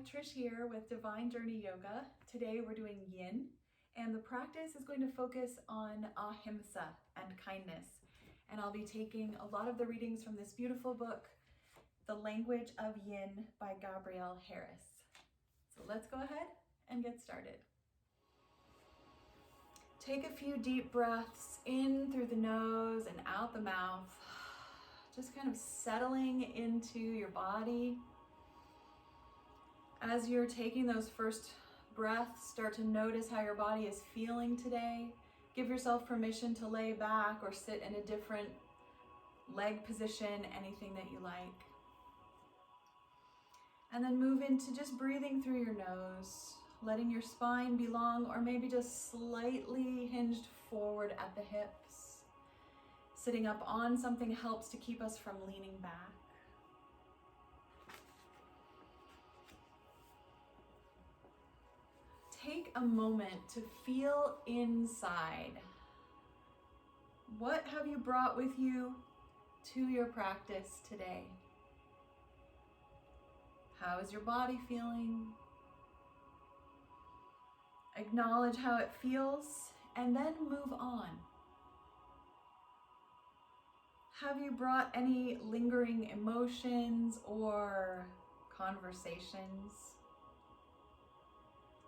Trish here with Divine Journey Yoga. Today we're doing Yin, and the practice is going to focus on Ahimsa and kindness. And I'll be taking a lot of the readings from this beautiful book, The Language of Yin by Gabrielle Harris. So let's go ahead and get started. Take a few deep breaths in through the nose and out the mouth, just kind of settling into your body. As you're taking those first breaths, start to notice how your body is feeling today. Give yourself permission to lay back or sit in a different leg position, anything that you like. And then move into just breathing through your nose, letting your spine be long or maybe just slightly hinged forward at the hips. Sitting up on something helps to keep us from leaning back. Take a moment to feel inside. What have you brought with you to your practice today? How is your body feeling? Acknowledge how it feels and then move on. Have you brought any lingering emotions or conversations?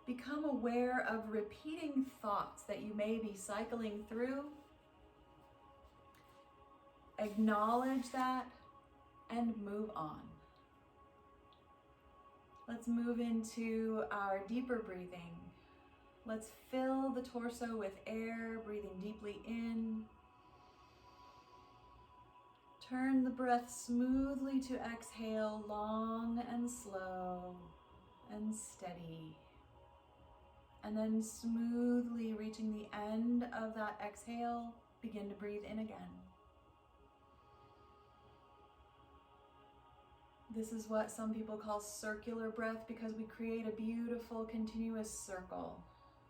Become aware of repeating thoughts that you may be cycling through. Acknowledge that and move on. Let's move into our deeper breathing. Let's fill the torso with air, breathing deeply in. Turn the breath smoothly to exhale, long and slow and steady. And then smoothly reaching the end of that exhale, begin to breathe in again. This is what some people call circular breath because we create a beautiful continuous circle.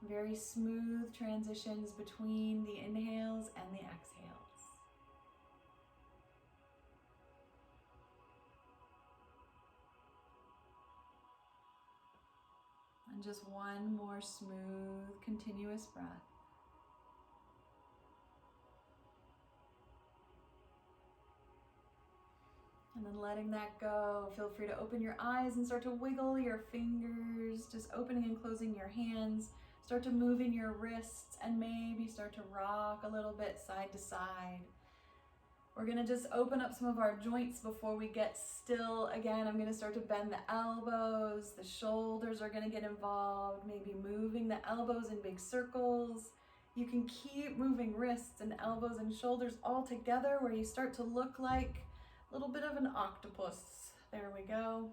Very smooth transitions between the inhales and the exhales. And just one more smooth, continuous breath. And then letting that go, feel free to open your eyes and start to wiggle your fingers, just opening and closing your hands. Start to move in your wrists and maybe start to rock a little bit side to side. We're gonna just open up some of our joints before we get still. Again, I'm gonna start to bend the elbows, the shoulders are gonna get involved, maybe moving the elbows in big circles. You can keep moving wrists and elbows and shoulders all together where you start to look like a little bit of an octopus. There we go.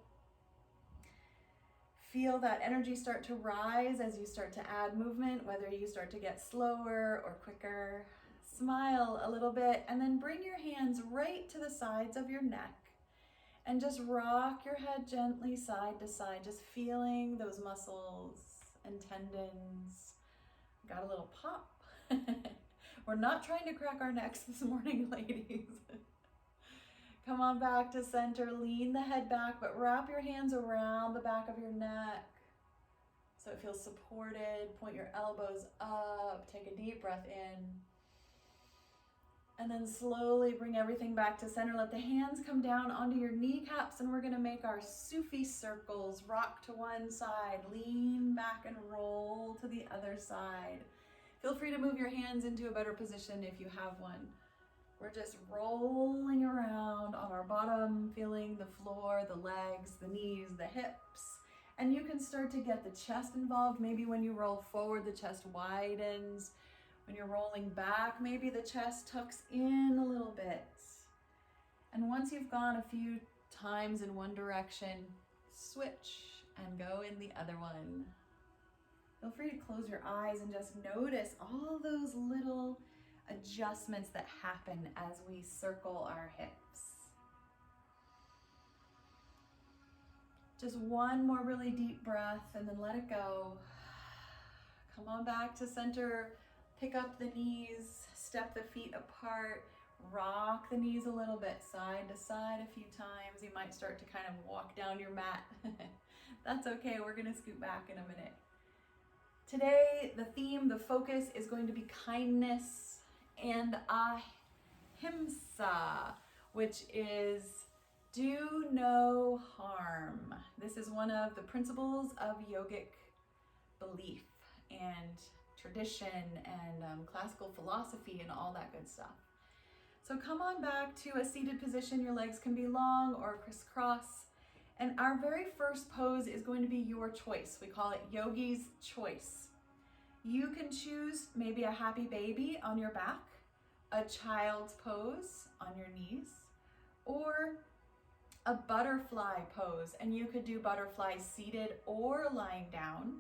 Feel that energy start to rise as you start to add movement, whether you start to get slower or quicker. Smile a little bit and then bring your hands right to the sides of your neck and just rock your head gently side to side, just feeling those muscles and tendons. Got a little pop. We're not trying to crack our necks this morning, ladies. Come on back to center, lean the head back, but wrap your hands around the back of your neck so it feels supported. Point your elbows up, take a deep breath in. And then slowly bring everything back to center. Let the hands come down onto your kneecaps and we're gonna make our Sufi circles. Rock to one side, lean back and roll to the other side. Feel free to move your hands into a better position if you have one. We're just rolling around on our bottom, feeling the floor, the legs, the knees, the hips. And you can start to get the chest involved. Maybe when you roll forward, the chest widens. When you're rolling back, maybe the chest tucks in a little bit. And once you've gone a few times in one direction, switch and go in the other one. Feel free to close your eyes and just notice all those little adjustments that happen as we circle our hips. Just one more really deep breath and then let it go. Come on back to center. Pick up the knees, step the feet apart, rock the knees a little bit side to side a few times. You might start to kind of walk down your mat. That's okay, we're gonna scoot back in a minute. Today, the theme, the focus is going to be kindness and Ahimsa, which is do no harm. This is one of the principles of yogic belief and tradition and classical philosophy and all that good stuff. So come on back to a seated position. Your legs can be long or crisscross. And our very first pose is going to be your choice. We call it yogi's choice. You can choose maybe a happy baby on your back, a child's pose on your knees, or a butterfly pose. And you could do butterfly seated or lying down.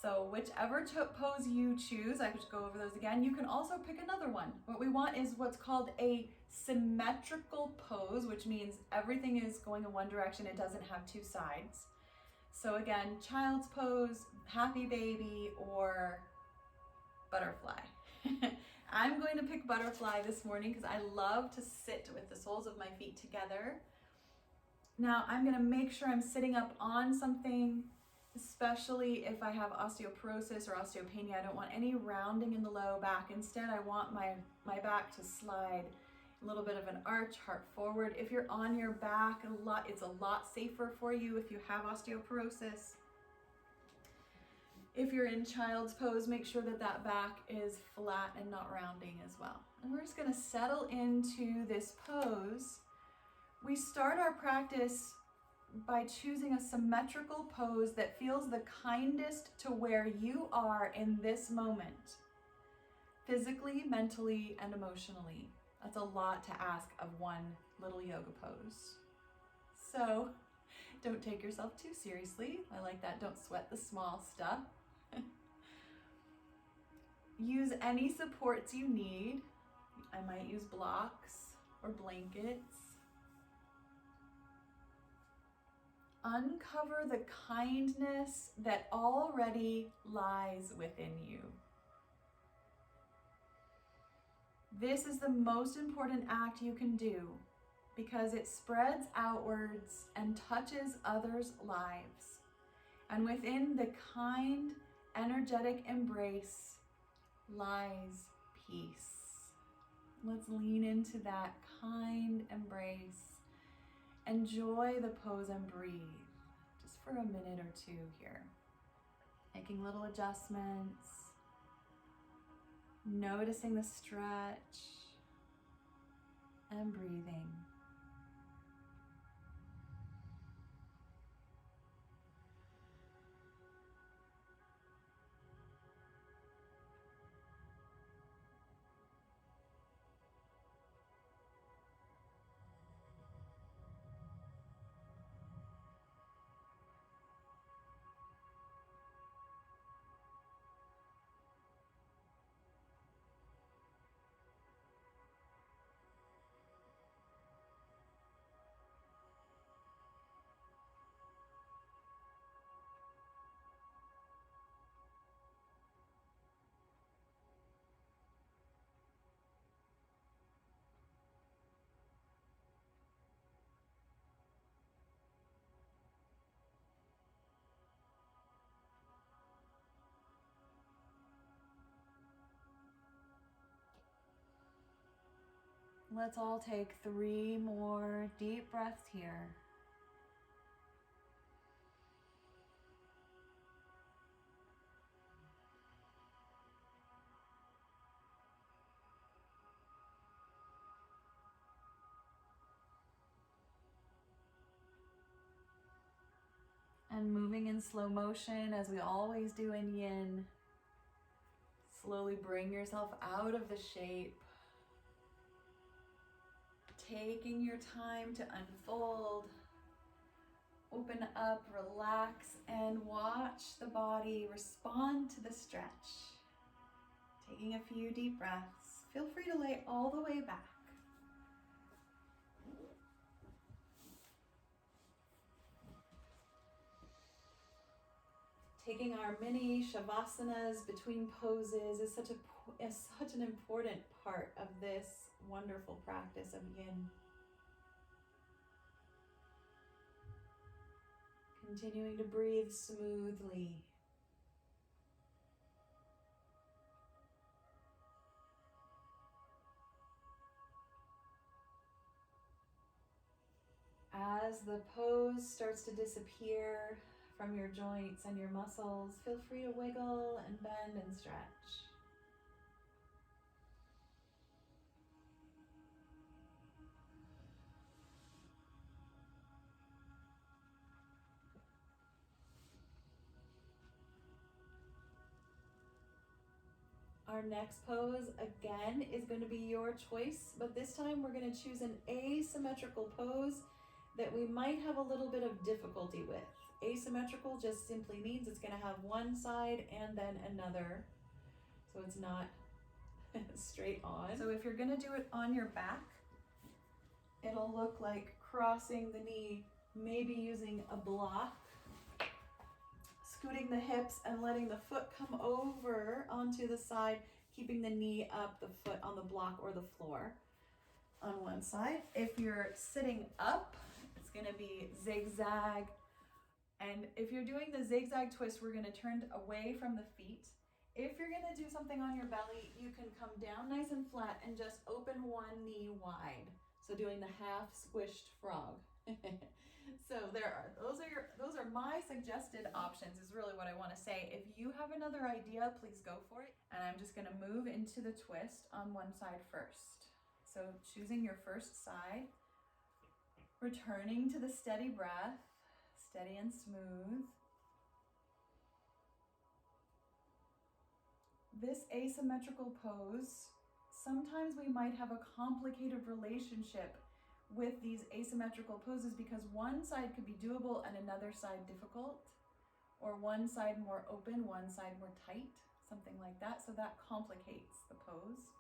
So whichever pose you choose, I could go over those again. You can also pick another one. What we want is what's called a symmetrical pose, which means everything is going in one direction. It doesn't have two sides. So again, child's pose, happy baby, or butterfly. I'm going to pick butterfly this morning because I love to sit with the soles of my feet together. Now I'm going to make sure I'm sitting up on something, especially if I have osteoporosis or osteopenia. I don't want any rounding in the low back. Instead, I want my back to slide a little bit of an arch, heart forward. If you're on your back, it's a lot safer for you if you have osteoporosis. If you're in child's pose, make sure that that back is flat and not rounding as well. And we're just going to settle into this pose. We start our practice by choosing a symmetrical pose that feels the kindest to where you are in this moment, physically, mentally, and emotionally. That's a lot to ask of one little yoga pose. So don't take yourself too seriously. I like that. Don't sweat the small stuff. Use any supports you need. I might use blocks or blankets. Uncover the kindness that already lies within you. This is the most important act you can do because it spreads outwards and touches others' lives. And within the kind, energetic embrace lies peace. Let's lean into that kind embrace. Enjoy the pose and breathe just for a minute or two here. Making little adjustments. Noticing the stretch and breathing. Let's all take 3 more deep breaths here. And moving in slow motion, as we always do in Yin, slowly bring yourself out of the shape. Taking your time to unfold, open up, relax, and watch the body respond to the stretch. Taking a few deep breaths. Feel free to lay all the way back. Taking our mini shavasanas between poses is such an important part of this wonderful practice of Yin. Continuing to breathe smoothly. As the pose starts to disappear from your joints and your muscles, feel free to wiggle and bend and stretch. Our next pose, again, is going to be your choice, but this time we're going to choose an asymmetrical pose that we might have a little bit of difficulty with. Asymmetrical just simply means it's going to have one side and then another, so it's not straight on. So if you're going to do it on your back, it'll look like crossing the knee, maybe using a block, scooting the hips and letting the foot come over onto the side, keeping the knee up, the foot on the block or the floor on one side. If you're sitting up, it's gonna be zigzag. And if you're doing the zigzag twist, we're gonna turn away from the feet. If you're gonna do something on your belly, you can come down nice and flat and just open one knee wide. So doing the half squished frog. So those are my suggested options is really what I want to say. If you have another idea, please go for it. And I'm just going to move into the twist on one side first. So choosing your first side, returning to the steady breath, steady and smooth. This asymmetrical pose, sometimes we might have a complicated relationship with these asymmetrical poses because one side could be doable and another side difficult, or one side more open, one side more tight, something like that. So that complicates the pose.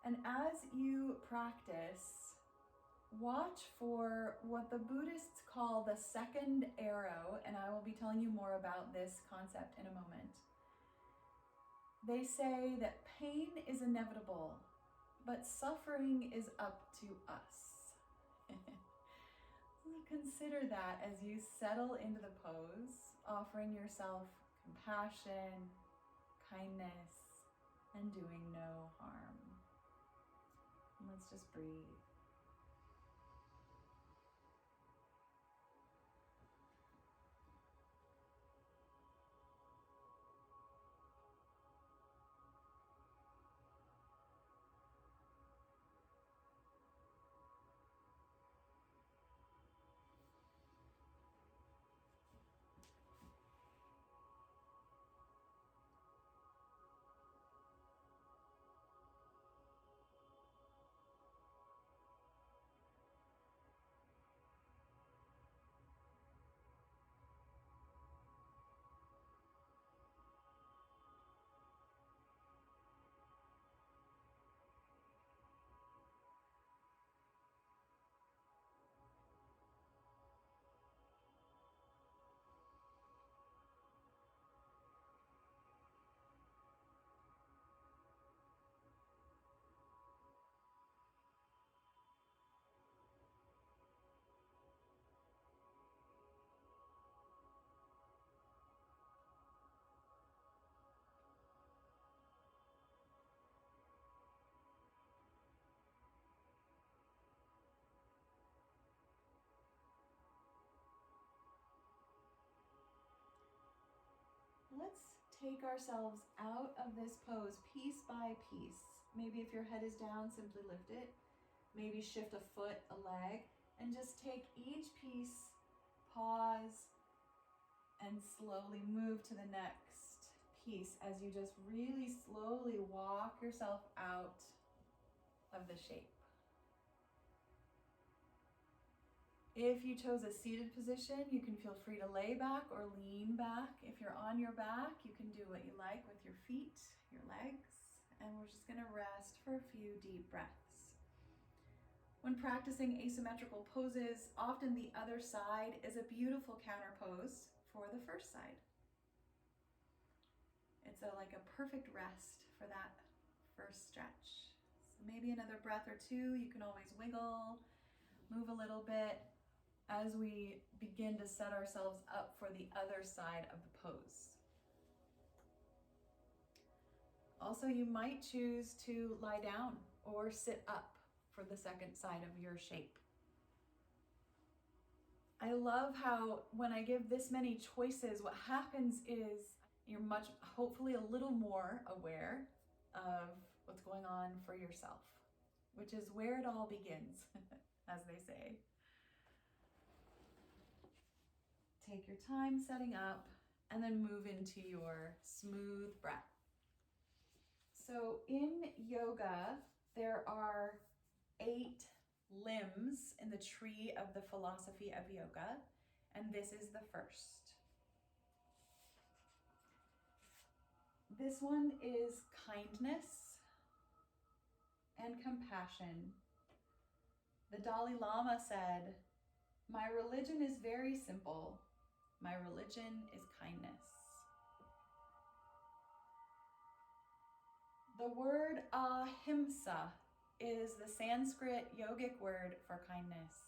And as you practice, watch for what the Buddhists call the second arrow, and I will be telling you more about this concept in a moment. They say that pain is inevitable, but suffering is up to us. Consider that as you settle into the pose, offering yourself compassion, kindness, and doing no harm. And let's just breathe. Let's take ourselves out of this pose piece by piece. Maybe if your head is down, simply lift it. Maybe shift a foot, a leg, and just take each piece, pause, and slowly move to the next piece as you just really slowly walk yourself out of the shape. If you chose a seated position, you can feel free to lay back or lean back. If you're on your back, you can do what you like with your feet, your legs, and we're just gonna rest for a few deep breaths. When practicing asymmetrical poses, often the other side is a beautiful counter pose for the first side. It's like a perfect rest for that first stretch. So maybe another breath or two. You can always wiggle, move a little bit, as we begin to set ourselves up for the other side of the pose. Also, you might choose to lie down or sit up for the second side of your shape. I love how when I give this many choices, what happens is you're hopefully a little more aware of what's going on for yourself, which is where it all begins, as they say. Take your time setting up and then move into your smooth breath. So in yoga, there are 8 limbs in the tree of the philosophy of yoga, and this is the first. This one is kindness and compassion. The Dalai Lama said, "My religion is very simple. My religion is kindness." The word Ahimsa is the Sanskrit yogic word for kindness.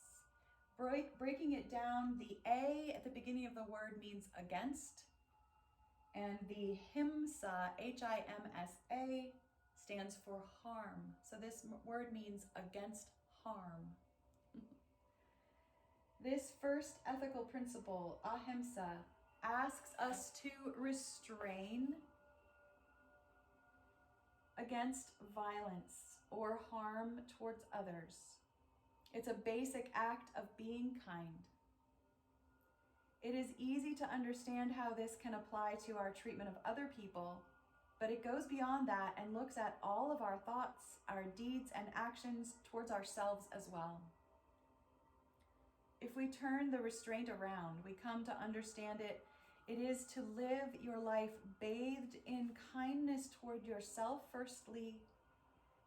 Breaking it down, the A at the beginning of the word means against, and the Himsa, Himsa, stands for harm. So this word means against harm. This first ethical principle, Ahimsa, asks us to restrain against violence or harm towards others. It's a basic act of being kind. It is easy to understand how this can apply to our treatment of other people, but it goes beyond that and looks at all of our thoughts, our deeds, and actions towards ourselves as well. If we turn the restraint around, we come to understand it is to live your life bathed in kindness toward yourself firstly,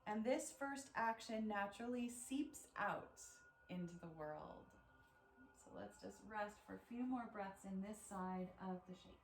and this first action naturally seeps out into the world. So let's just rest for a few more breaths in this side of the shape.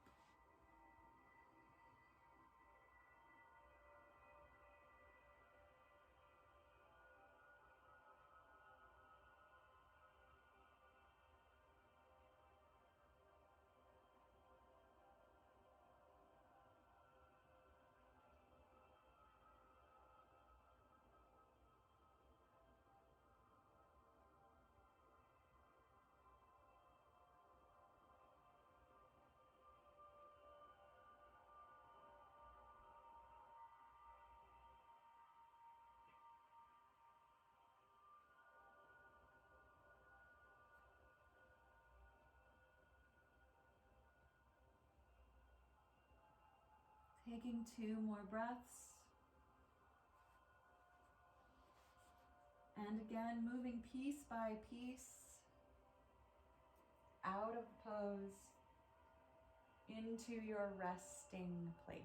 Taking 2 more breaths. And again, moving piece by piece out of the pose into your resting place.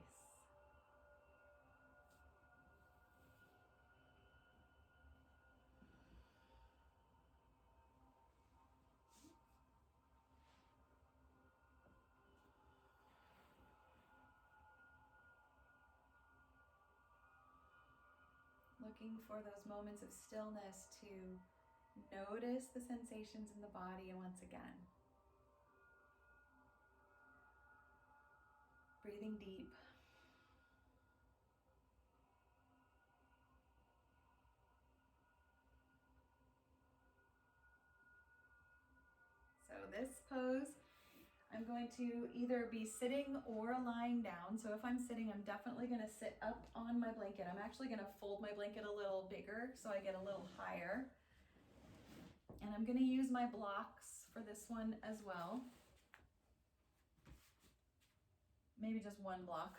Looking for those moments of stillness to notice the sensations in the body once again. Breathing deep. So this pose, I'm going to either be sitting or lying down. So if I'm sitting, I'm definitely going to sit up on my blanket. I'm actually going to fold my blanket a little bigger so I get a little higher. And I'm going to use my blocks for this one as well. Maybe just one block.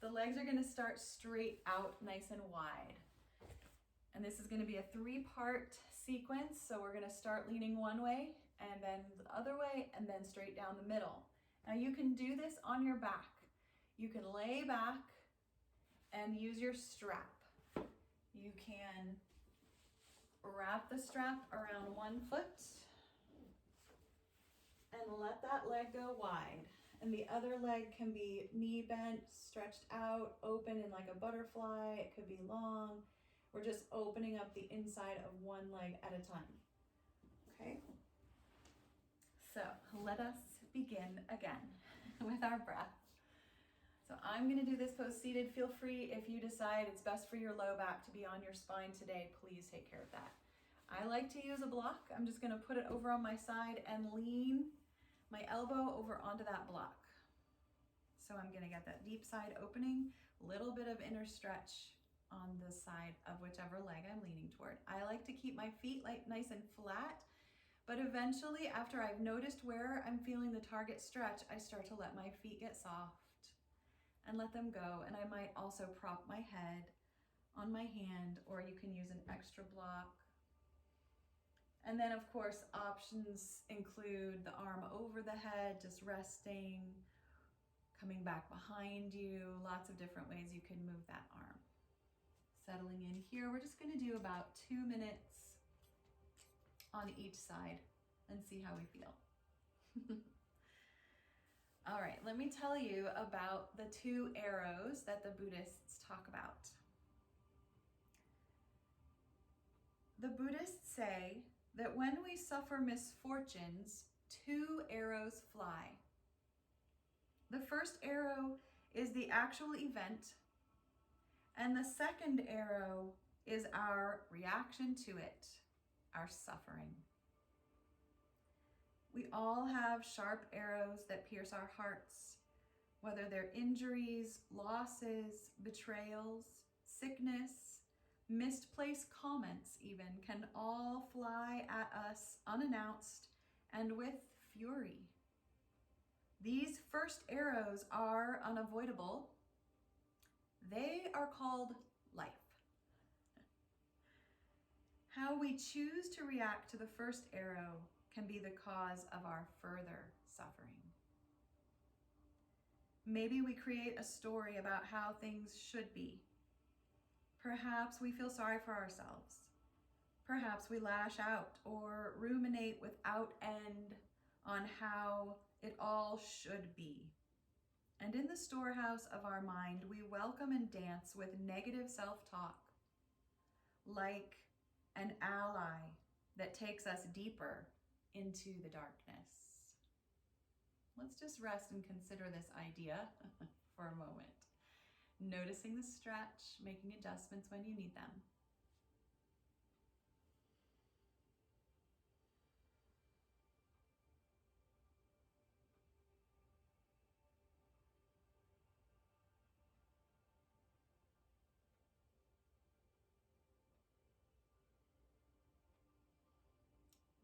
The legs are going to start straight out, nice and wide. And this is going to be a 3-part sequence. So we're going to start leaning one way and then the other way and then straight down the middle. Now you can do this on your back. You can lay back and use your strap. You can wrap the strap around one foot and let that leg go wide. And the other leg can be knee bent, stretched out, open in like a butterfly. It could be long. We're just opening up the inside of one leg at a time. Okay. let us begin again with our breath. So I'm going to do this pose seated. Feel free, if you decide it's best for your low back to be on your spine today, please take care of that. I like to use a block. I'm just going to put it over on my side and lean my elbow over onto that block. So I'm going to get that deep side opening, little bit of inner stretch on the side of whichever leg I'm leaning toward. I like to keep my feet nice and flat, but eventually after I've noticed where I'm feeling the target stretch, I start to let my feet get soft and let them go. And I might also prop my head on my hand, or you can use an extra block. And then of course, options include the arm over the head, just resting, coming back behind you, lots of different ways you can move that arm. Settling in here, we're just gonna do about 2 minutes on each side and see how we feel. All right, let me tell you about the 2 arrows that the Buddhists talk about. The Buddhists say that when we suffer misfortunes, 2 arrows fly. The first arrow is the actual event, and the second arrow is our reaction to it, our suffering. We all have sharp arrows that pierce our hearts, whether they're injuries, losses, betrayals, sickness, misplaced comments even, can all fly at us unannounced and with fury. These first arrows are unavoidable. They are called life. How we choose to react to the first arrow can be the cause of our further suffering. Maybe we create a story about how things should be. Perhaps we feel sorry for ourselves. Perhaps we lash out or ruminate without end on how it all should be. And in the storehouse of our mind, we welcome and dance with negative self-talk, like an ally that takes us deeper into the darkness. Let's just rest and consider this idea for a moment. Noticing the stretch, making adjustments when you need them.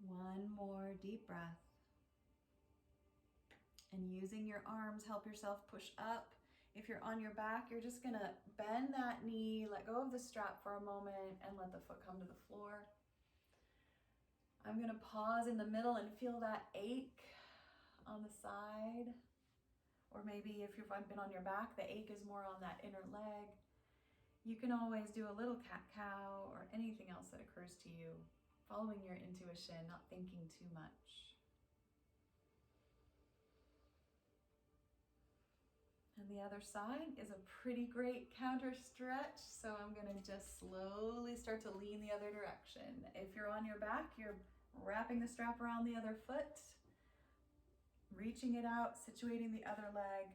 One more deep breath. And using your arms, help yourself push up. If you're on your back, you're just gonna bend that knee, let go of the strap for a moment, and let the foot come to the floor. I'm gonna pause in the middle and feel that ache on the side. Or maybe if you've been on your back, the ache is more on that inner leg. You can always do a little cat-cow or anything else that occurs to you, following your intuition, not thinking too much. And the other side is a pretty great counter stretch, so I'm gonna just slowly start to lean the other direction. If you're on your back, you're wrapping the strap around the other foot, reaching it out, situating the other leg,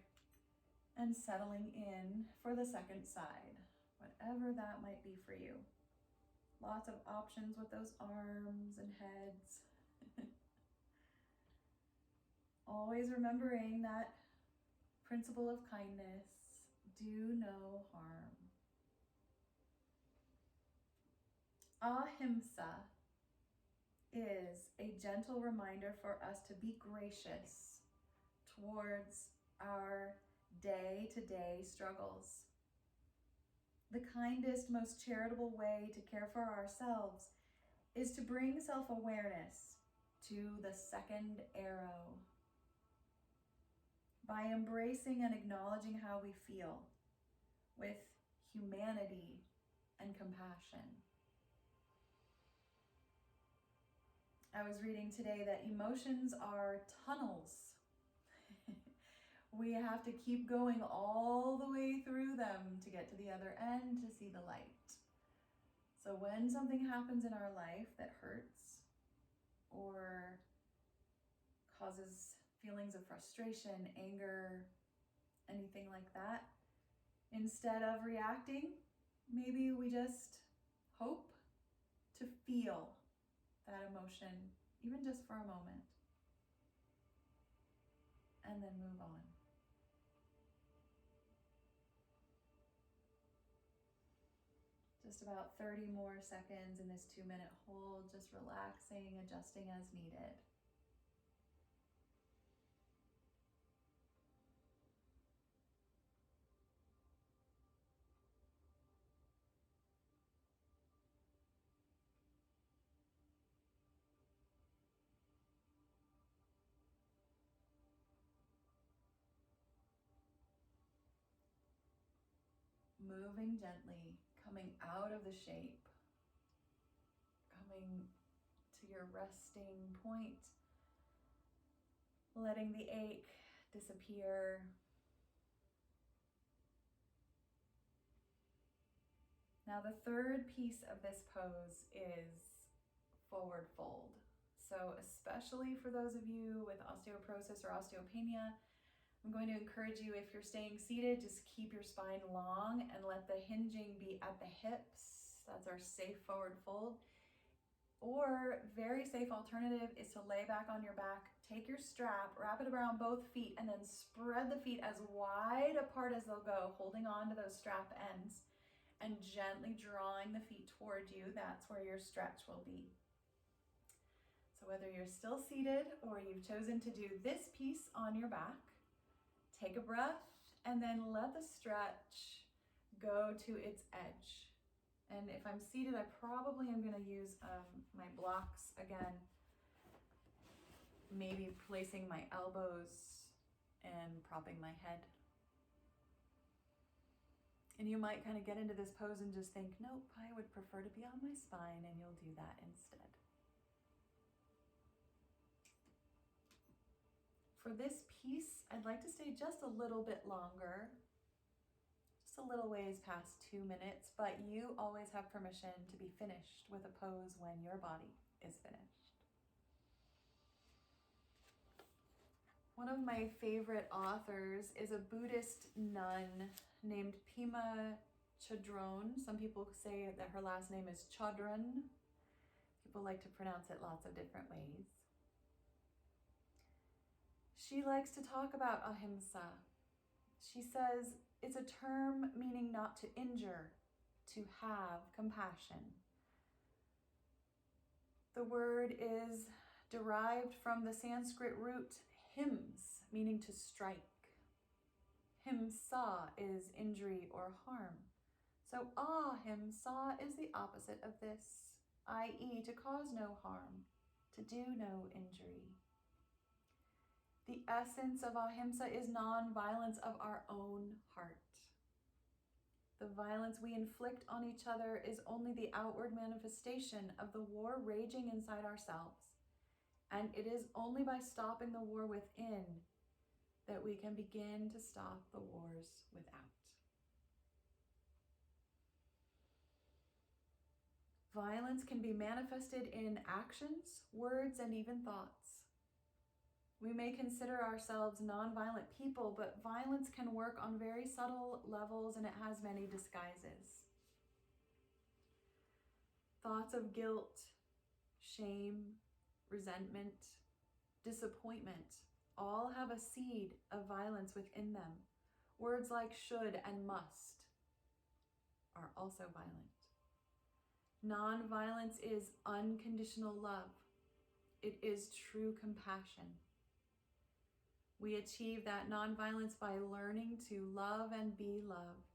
and settling in for the second side, whatever that might be for you. Lots of options with those arms and heads. Always remembering that principle of kindness, do no harm. Ahimsa is a gentle reminder for us to be gracious towards our day-to-day struggles. The kindest, most charitable way to care for ourselves is to bring self-awareness to the second arrow by embracing and acknowledging how we feel with humanity and compassion. I was reading today that emotions are tunnels. We have to keep going all the way through them to get to the other end to see the light. So when something happens in our life that hurts or causes feelings of frustration, anger, anything like that. Instead of reacting, maybe we just hope to feel that emotion, even just for a moment, and then move on. Just about 30 more seconds in this 2-minute hold, just relaxing, adjusting as needed. Moving gently, coming out of the shape, coming to your resting point, letting the ache disappear. Now the third piece of this pose is forward fold. So especially for those of you with osteoporosis or osteopenia, I'm going to encourage you, if you're staying seated, just keep your spine long and let the hinging be at the hips. That's our safe forward fold. Or very safe alternative is to lay back on your back, take your strap, wrap it around both feet, and then spread the feet as wide apart as they'll go, holding on to those strap ends and gently drawing the feet toward you. That's where your stretch will be. So whether you're still seated or you've chosen to do this piece on your back, take a breath and then let the stretch go to its edge. And if I'm seated, I probably am going to use my blocks again, maybe placing my elbows and propping my head. And you might kind of get into this pose and just think, nope, I would prefer to be on my spine, and you'll do that instead. For this piece, I'd like to stay just a little bit longer, just a little ways past 2 minutes, but you always have permission to be finished with a pose when your body is finished. One of my favorite authors is a Buddhist nun named Pema Chodron. Some people say that her last name is Chodron. People like to pronounce it lots of different ways. She likes to talk about Ahimsa. She says it's a term meaning not to injure, to have compassion. The word is derived from the Sanskrit root hims, meaning to strike. Himsa is injury or harm. So ahimsa is the opposite of this, i.e. to cause no harm, to do no injury. The essence of ahimsa is non-violence of our own heart. The violence we inflict on each other is only the outward manifestation of the war raging inside ourselves. And it is only by stopping the war within that we can begin to stop the wars without. Violence can be manifested in actions, words, and even thoughts. We may consider ourselves non-violent people, but violence can work on very subtle levels, and it has many disguises. Thoughts of guilt, shame, resentment, disappointment all have a seed of violence within them. Words like should and must are also violent. Non-violence is unconditional love. It is true compassion. We achieve that non-violence by learning to love and be loved.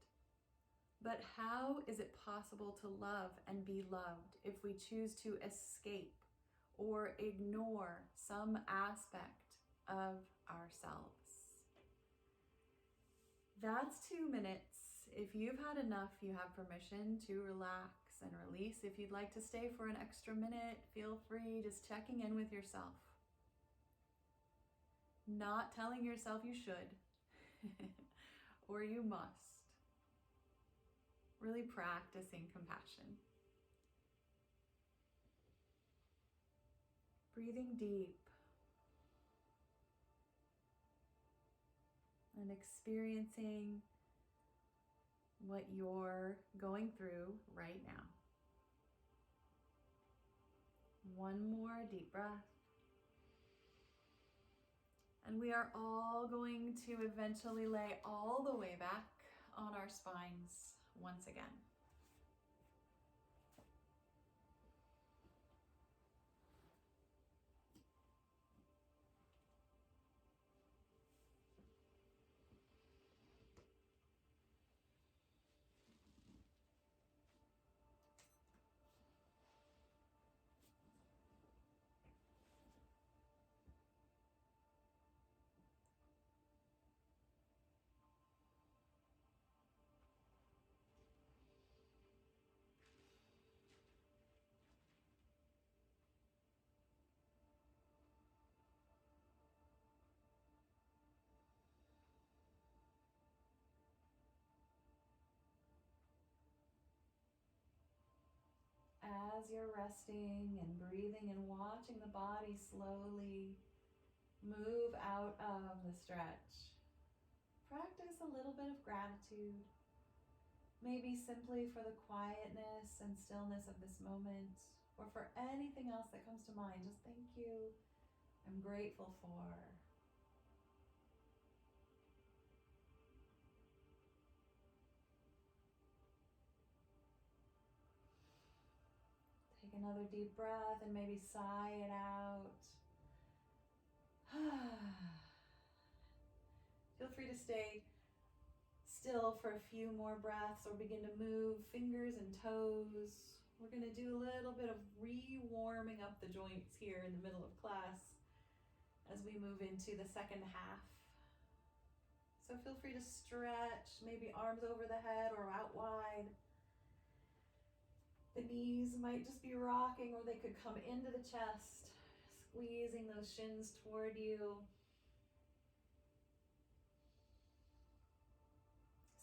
But how is it possible to love and be loved if we choose to escape or ignore some aspect of ourselves? That's 2 minutes. If you've had enough, you have permission to relax and release. If you'd like to stay for an extra minute, feel free, just checking in with yourself. Not telling yourself you should or you must. Really practicing compassion. Breathing deep. and experiencing what you're going through right now. One more deep breath. And we are all going to eventually lay all the way back on our spines once again. As you're resting and breathing and watching the body slowly move out of the stretch, practice a little bit of gratitude, maybe simply for the quietness and stillness of this moment, or for anything else that comes to mind. Just thank you, I'm grateful for. Take another deep breath and maybe sigh it out. Feel free to stay still for a few more breaths or begin to move fingers and toes. We're going to do a little bit of re-warming up the joints here in the middle of class as we move into the second half. So feel free to stretch, maybe arms over the head or out wide. The knees might just be rocking, or they could come into the chest, squeezing those shins toward you.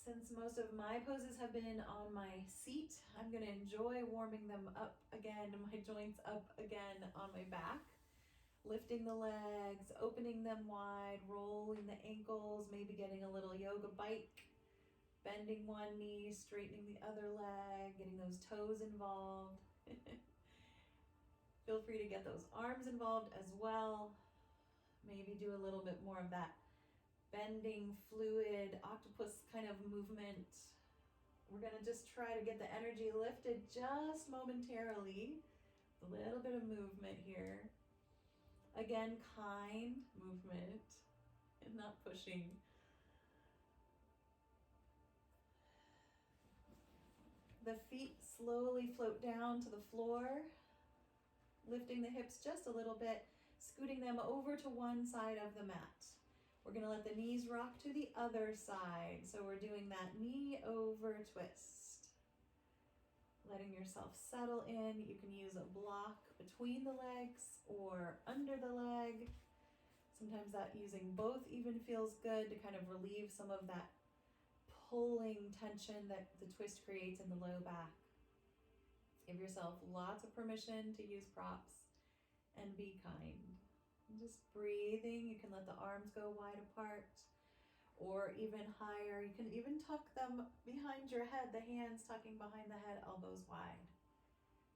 Since most of my poses have been on my seat, I'm going to enjoy warming them up again, my joints up again on my back. Lifting the legs, opening them wide, rolling the ankles, maybe getting a little yoga bike. Bending one knee, straightening the other leg, getting those toes involved. Feel free to get those arms involved as well. Maybe do a little bit more of that bending, fluid, octopus kind of movement. We're going to just try to get the energy lifted just momentarily. A little bit of movement here. Again, kind movement and not pushing. The feet slowly float down to the floor, lifting the hips just a little bit, scooting them over to one side of the mat. We're going to let the knees rock to the other side. So we're doing that knee over twist. Letting yourself settle in. You can use a block between the legs or under the leg. Sometimes that using both even feels good to kind of relieve some of that pulling tension that the twist creates in the low back. Give yourself lots of permission to use props and be kind. And just breathing. You can let the arms go wide apart or even higher. You can even tuck them behind your head, the hands tucking behind the head, elbows wide.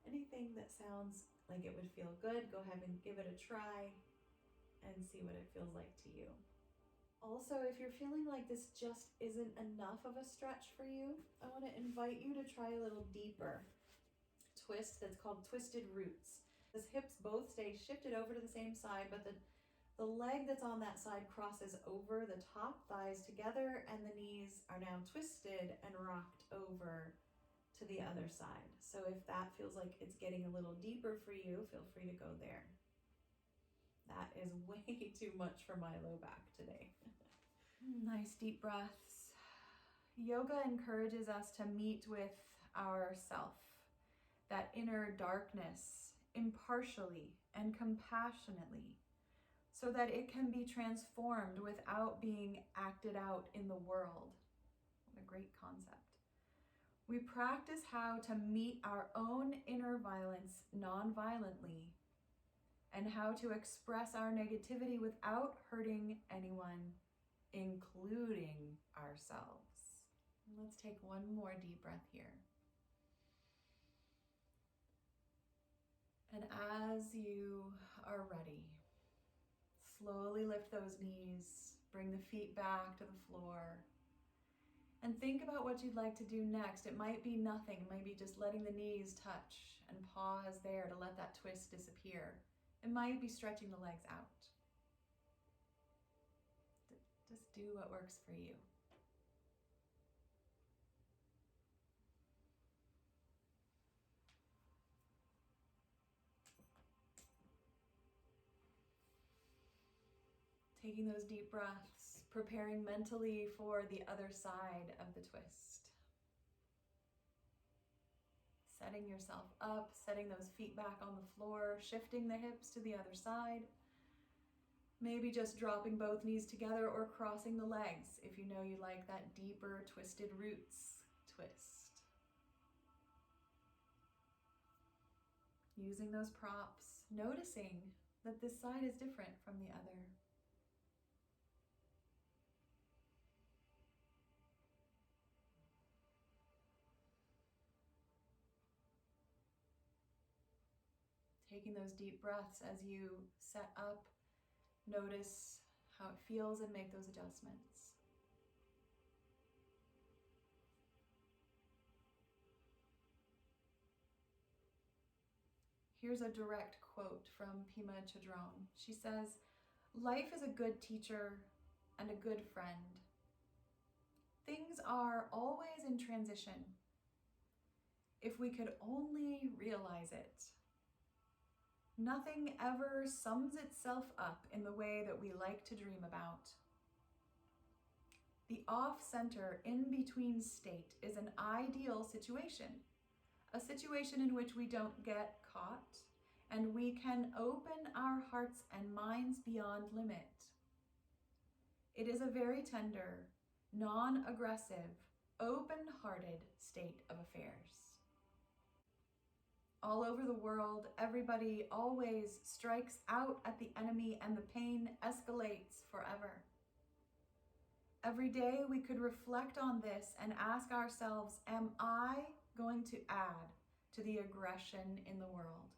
Anything that sounds like it would feel good, go ahead and give it a try and see what it feels like to you. Also, if you're feeling like this just isn't enough of a stretch for you, I want to invite you to try a little deeper twist that's called twisted roots. The hips both stay shifted over to the same side, but the leg that's on that side crosses over the top thighs together, and the knees are now twisted and rocked over to the other side. So if that feels like it's getting a little deeper for you, feel free to go there. That is way too much for my low back today. Nice deep breaths. Yoga encourages us to meet with ourself, that inner darkness, impartially and compassionately, so that it can be transformed without being acted out in the world. What a great concept. We practice how to meet our own inner violence non-violently, and how to express our negativity without hurting anyone including ourselves. Let's take one more deep breath here. And as you are ready, slowly lift those knees, bring the feet back to the floor, and think about what you'd like to do next. It might be nothing, it might be just letting the knees touch and pause there to let that twist disappear. It might be stretching the legs out. Just do what works for you. Taking those deep breaths, preparing mentally for the other side of the twist. Setting yourself up, setting those feet back on the floor, shifting the hips to the other side. Maybe just dropping both knees together or crossing the legs if you know you like that deeper twisted roots twist. Using those props, noticing that this side is different from the other. Taking those deep breaths as you set up, notice how it feels and make those adjustments. Here's a direct quote from Pema Chodron. She says, "Life is a good teacher and a good friend. Things are always in transition. If we could only realize it. Nothing ever sums itself up in the way that we like to dream about. The off-center, in-between state is an ideal situation, a situation in which we don't get caught, and we can open our hearts and minds beyond limit. It is a very tender, non-aggressive, open-hearted state of affairs. All over the world, everybody always strikes out at the enemy and the pain escalates forever. Every day we could reflect on this and ask ourselves, am I going to add to the aggression in the world?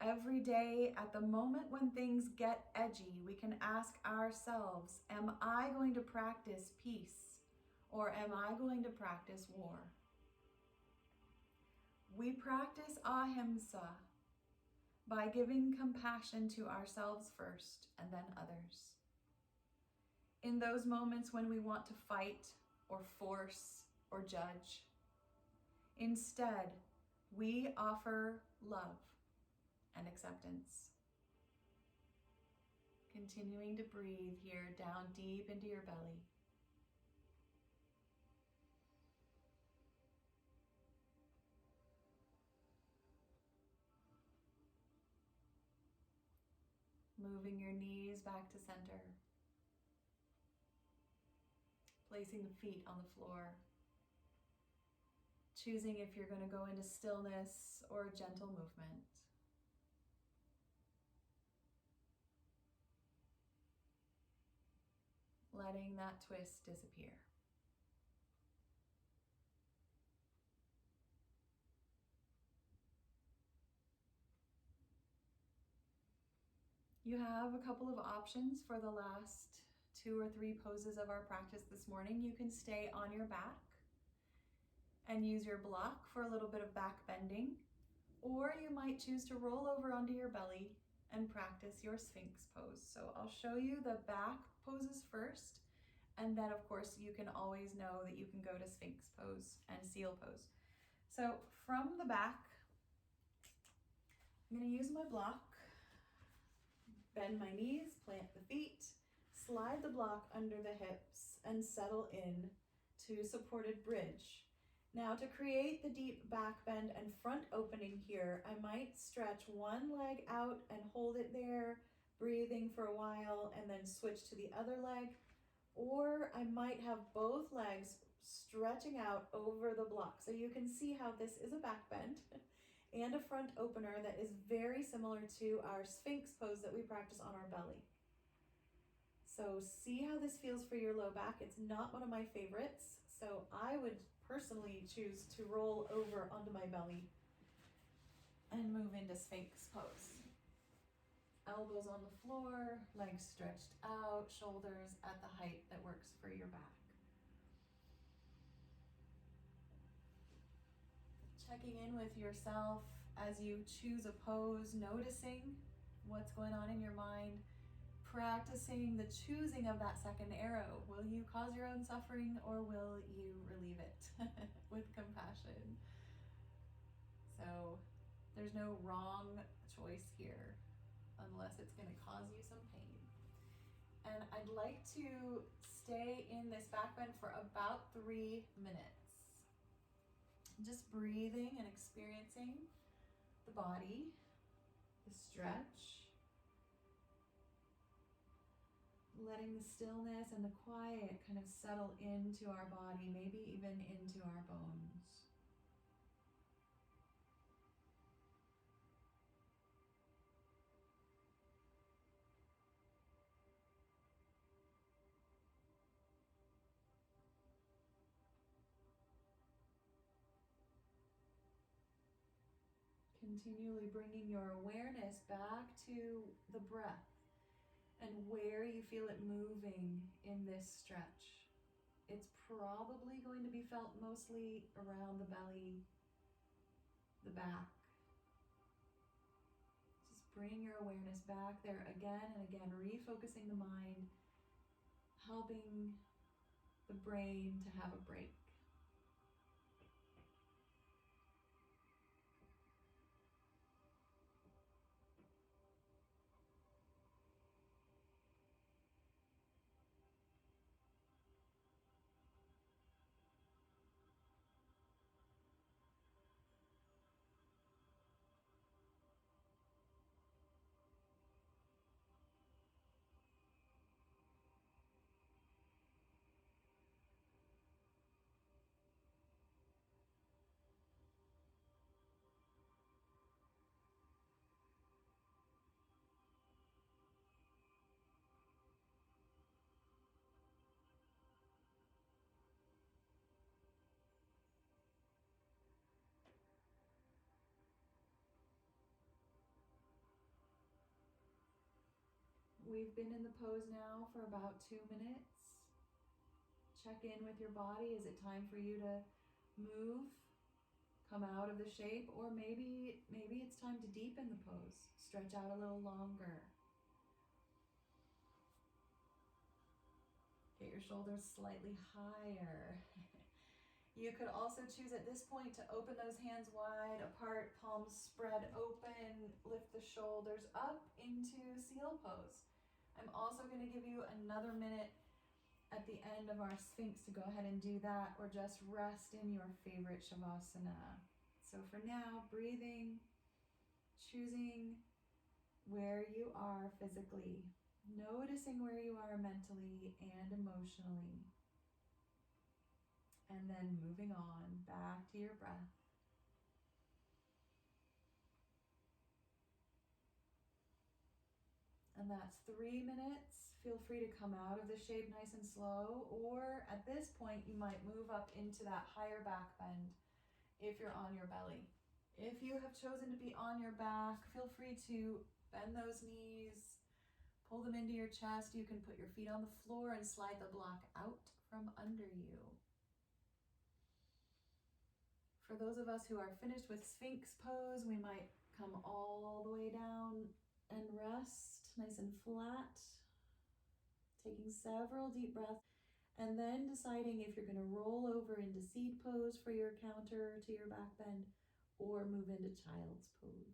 Every day, at the moment when things get edgy, we can ask ourselves, am I going to practice peace or am I going to practice war? We practice Ahimsa by giving compassion to ourselves first and then others. In those moments when we want to fight or force or judge, instead, we offer love and acceptance. Continuing to breathe here down deep into your belly. Moving your knees back to center. Placing the feet on the floor. Choosing if you're going to go into stillness or gentle movement. Letting that twist disappear. You have a couple of options for the last 2 or 3 poses of our practice this morning. You can stay on your back and use your block for a little bit of back bending, or you might choose to roll over onto your belly and practice your Sphinx pose. So I'll show you the back poses first, and then of course you can always know that you can go to Sphinx pose and seal pose. So from the back, I'm going to use my block. Bend my knees, plant the feet, slide the block under the hips, and settle in to supported bridge. Now to create the deep back bend and front opening here, I might stretch one leg out and hold it there, breathing for a while, and then switch to the other leg. Or I might have both legs stretching out over the block. So you can see how this is a back bend and a front opener that is very similar to our Sphinx pose that we practice on our belly. So see how this feels for your low back. It's not one of my favorites, so I would personally choose to roll over onto my belly and move into Sphinx pose. Elbows on the floor, legs stretched out, shoulders at the height that works for your back. Checking in with yourself as you choose a pose, noticing what's going on in your mind, practicing the choosing of that second arrow. Will you cause your own suffering or will you relieve it with compassion? So there's no wrong choice here unless it's going to cause you some pain. And I'd like to stay in this back bend for about 3 minutes. Just breathing and experiencing the body, the stretch, letting the stillness and the quiet kind of settle into our body, maybe even into our bones. Continually bringing your awareness back to the breath and where you feel it moving in this stretch. It's probably going to be felt mostly around the belly, the back. Just bring your awareness back there again and again, refocusing the mind, helping the brain to have a break. We've been in the pose now for about 2 minutes. Check in with your body. Is it time for you to move, come out of the shape, or maybe it's time to deepen the pose, stretch out a little longer. Get your shoulders slightly higher. You could also choose at this point to open those hands wide apart, palms spread open, lift the shoulders up into seal pose. I'm also going to give you another minute at the end of our Sphinx to go ahead and do that, or just rest in your favorite Shavasana. So for now, breathing, choosing where you are physically, noticing where you are mentally and emotionally, and then moving on back to your breath. And that's 3 minutes. Feel free to come out of the shape nice and slow, or at this point, you might move up into that higher back bend if you're on your belly. If you have chosen to be on your back, feel free to bend those knees, pull them into your chest. You can put your feet on the floor and slide the block out from under you. For those of us who are finished with Sphinx pose, we might come all the way down and rest nice and flat, taking several deep breaths, and then deciding if you're going to roll over into seed pose for your counter to your back bend or move into child's pose.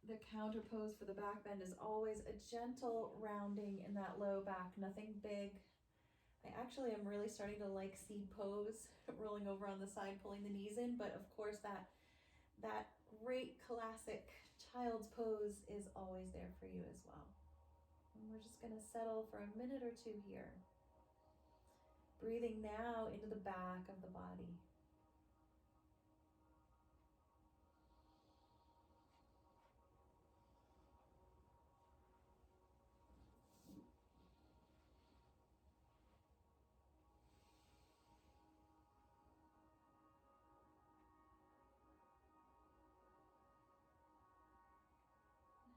The counter pose for the back bend is always a gentle rounding in that low back, nothing big. I actually am really starting to like seed pose, rolling over on the side, pulling the knees in, but of course that great classic child's pose is always there for you as well. And we're just going to settle for a minute or two here. Breathing now into the back of the body.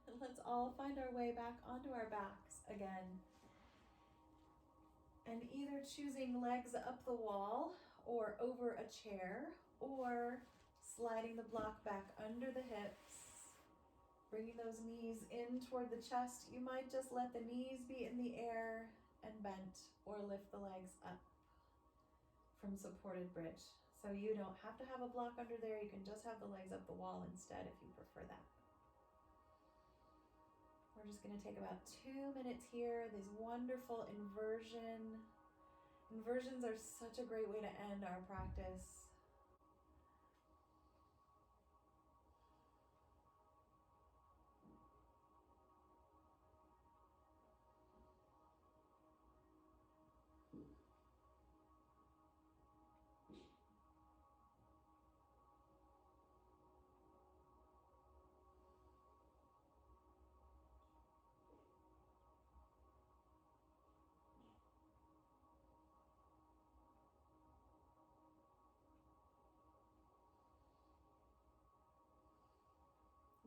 And let's all find our way back onto our backs again. And either choosing legs up the wall or over a chair, or sliding the block back under the hips, bringing those knees in toward the chest. You might just let the knees be in the air and bent, or lift the legs up from supported bridge. So you don't have to have a block under there. You can just have the legs up the wall instead if you prefer that. We're just going to take about 2 minutes here. These wonderful inversions are such a great way to end our practice.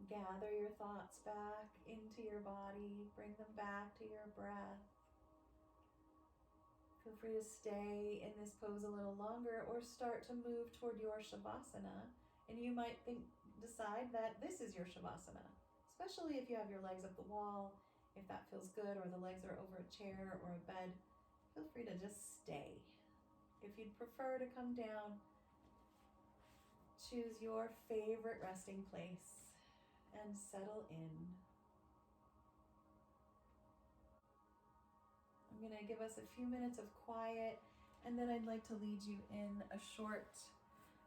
Gather your thoughts back into your body. Bring them back to your breath. Feel free to stay in this pose a little longer or start to move toward your Shavasana. And you might decide that this is your Shavasana, especially if you have your legs up the wall, if that feels good, or the legs are over a chair or a bed. Feel free to just stay. If you'd prefer to come down, choose your favorite resting place and settle in. I'm going to give us a few minutes of quiet, and then I'd like to lead you in a short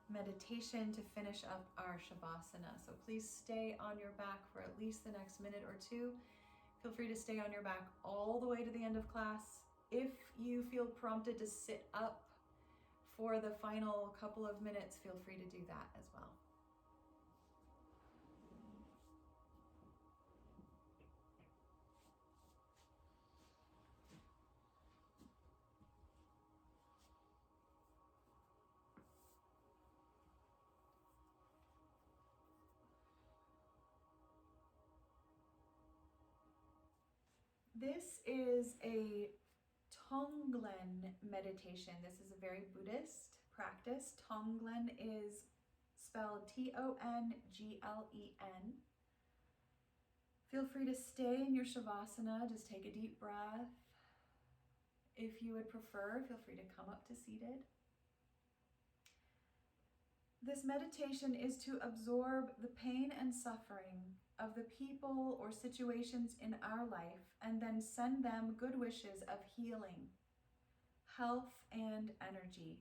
meditation to finish up our Shavasana. So please stay on your back for at least the next minute or two. Feel free to stay on your back all the way to the end of class. If you feel prompted to sit up for the final couple of minutes, feel free to do that as well. This is a Tonglen meditation. This is a very Buddhist practice. Tonglen is spelled Tonglen. Feel free to stay in your Shavasana. Just take a deep breath. If you would prefer, feel free to come up to seated. This meditation is to absorb the pain and suffering of the people or situations in our life, and then send them good wishes of healing, health, and energy.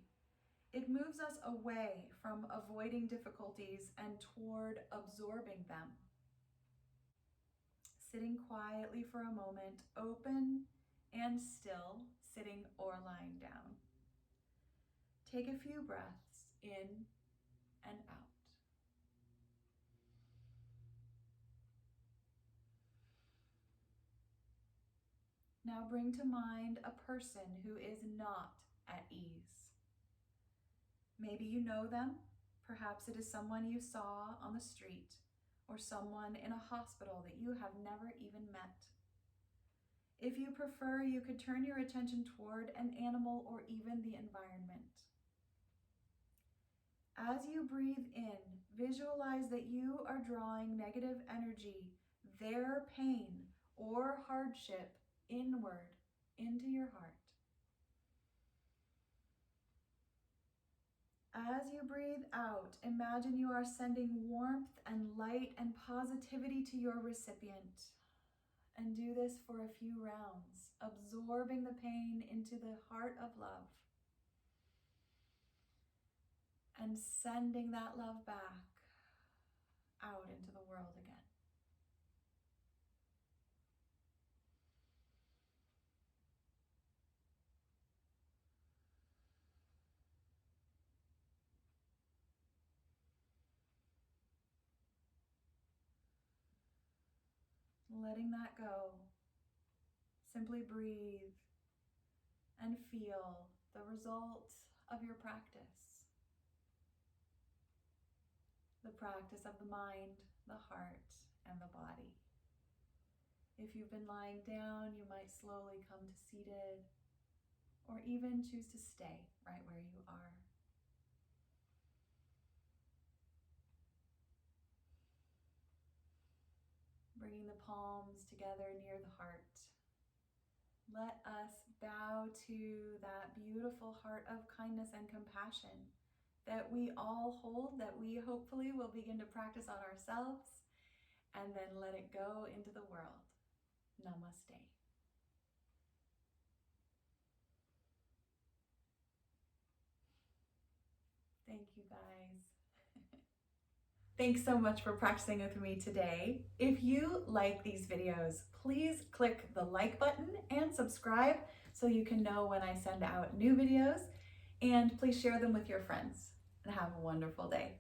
It moves us away from avoiding difficulties and toward absorbing them. Sitting quietly for a moment, open and still, sitting or lying down. Take a few breaths in and out. Now bring to mind a person who is not at ease. Maybe you know them. Perhaps it is someone you saw on the street, or someone in a hospital that you have never even met. If you prefer, you could turn your attention toward an animal or even the environment. As you breathe in, visualize that you are drawing negative energy, their pain or hardship, inward into your heart. As you breathe out, imagine you are sending warmth and light and positivity to your recipient. And do this for a few rounds, absorbing the pain into the heart of love and sending that love back out into the world again. letting that go. Simply breathe and feel the result of your practice. The practice of the mind, the heart, and the body. If you've been lying down, you might slowly come to seated, or even choose to stay right where you are. Bringing the palms together near the heart. Let us bow to that beautiful heart of kindness and compassion that we all hold, that we hopefully will begin to practice on ourselves, and then let it go into the world. Namaste. Thank you, guys. Thanks so much for practicing with me today. If you like these videos, please click the like button and subscribe so you can know when I send out new videos. And please share them with your friends. And have a wonderful day.